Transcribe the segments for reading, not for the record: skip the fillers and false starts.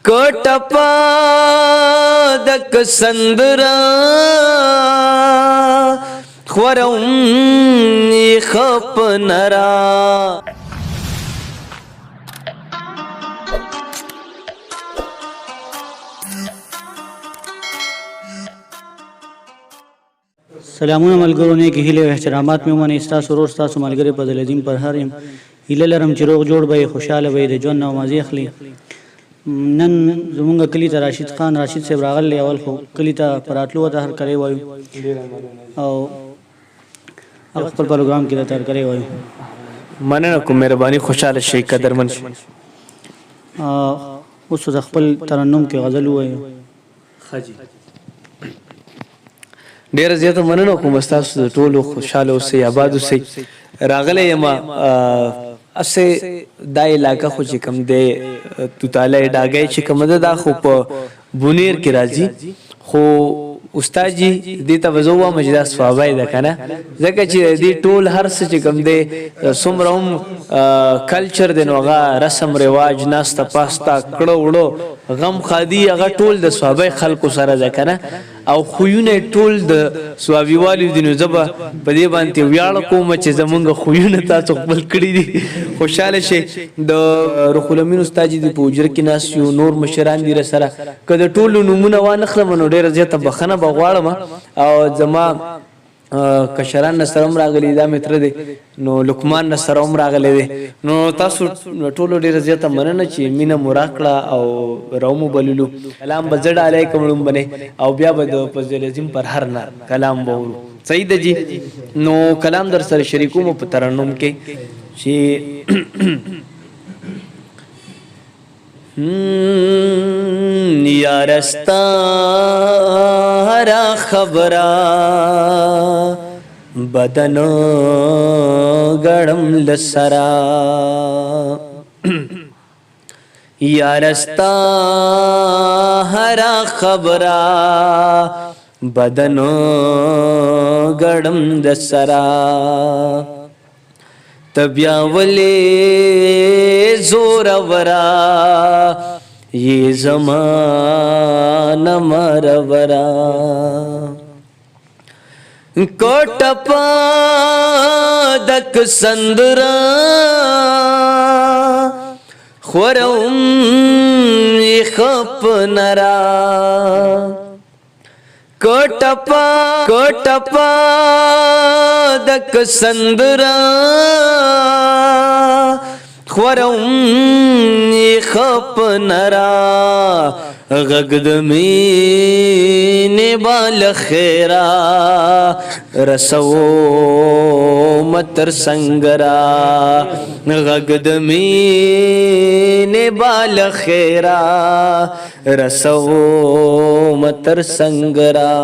کوټپا دک سندرا خورم خپ نرا سلامونه ملګرو نه کې هیله او احترامات مې ومنئ ستاسو ورور ستاسو ملګری فضل عظیم پرهر یم هیله لرم چې روغ جوړ به خوشاله به د ژوند او مزې اخلي نن زمونږ کلي ته راشد خان راشد صاحب راغلی اول خو کلي ته په راتلو ته هرکلی وایو او خپل پروګرام کې ته هرکلی وایو مننه کوم مهرباني خوشاله شئ قدرمن شئ اوس د خپل ترنم کې غزل وایو خجی ډیر زیاته مننه کوم تاسو ټولو خوشاله اوسئ آباد اوسئ راغلی یم اسه دا علاقه خو چې کوم دی توتاله ډاګی چې کوم ده دا خو په بونیر کې راځي خو استاد جی دې ته وزو مجدا ثوابای ده کنه ځکه چې دې ټول هر څه چې کوم دی څومره هم کلچر دی نو هغه رسم رواج ناسته پاستا کړه وړو غم خادي هغه ټول د ثوابای خلکو سره ده کنه او خوونه ټول د ثوابي والي دي نو زبا په دې باندې ویاړ کوم چې زمونږ خوونه تاسو خپل کړی دي خوشاله شي د روح الامین استاد جی په اجر کې ناس یو نور مشران دي سره کله ټول نمونه وانه خلم نو ډیر زیاته بخنه بغواړم او زما کشران نصرم راغلی دا متر دی نو لقمان نصرم راغلی دی نو تاسو ټولو ډیر زیاته مننه چې مینه مراکړه او رومو بللو کلام بزړ علیکم لوم بنه او بیا به د فضل عظیم پر هر نه کلام بورو سید جی نو کلام در سره شریکوم په ترنم کې چې یارستا را خبره بدن گڑم لسرا یارستا را خبره بدن گڑم لسرا تبیا ولی زور ورا یہ زمانہ مرورا کوٹپا دک سندرا خورم خپ نرا کوٹپا دک سندرا خورم خپ نرا غگد مین بال خیرا رسو متر سنگرا غگد مین بال خیرا رسو متر سنگرا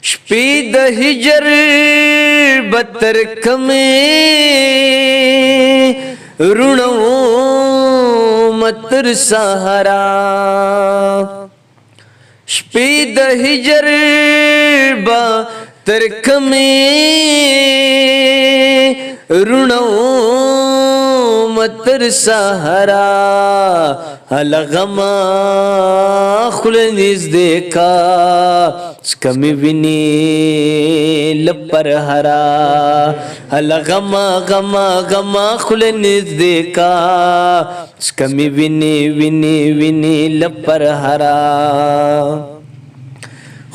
شپی د هجر بتر کمه رونو متر سہارا شپی د هجر بتر کمه رونو متر سہارا الغما خلنیز دیکھا سکمی وینی لپر ہرا الغما غما غما خلنیز دیکھا سکمی وینی لپر ہرا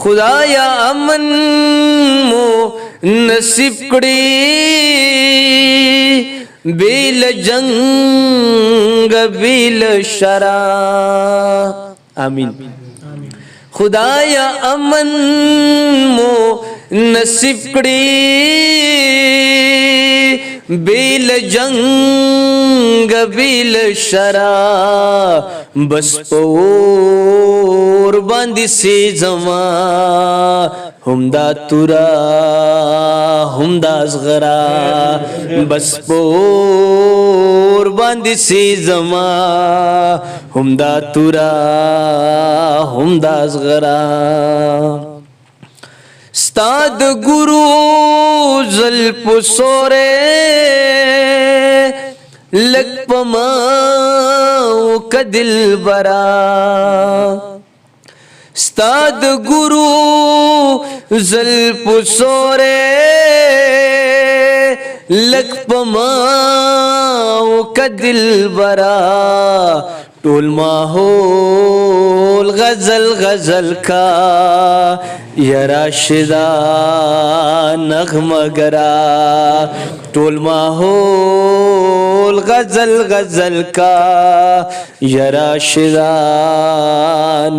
خدایا امن مو نصیب کړي بیل جنگ بیل شرا آمین خدایا امن مو نصیب کړي بیل جنگ بیل شرا بس پور باندې سي زما همدا تورا همدا زغرا بس پور باندې سي زما همدا تورا همدا زغرا استاد گرو زلف سورے لگ پما ک دلبرا ستاد گرو زلف سورے لک پماو ک دلبرا ټول ماحول غزل غزل کا یا راشدہ نغمہ گرا ټول ماحول غزل غزل کا یا راشدہ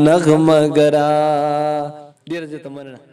نغمہ گرا ډیر زه تمنه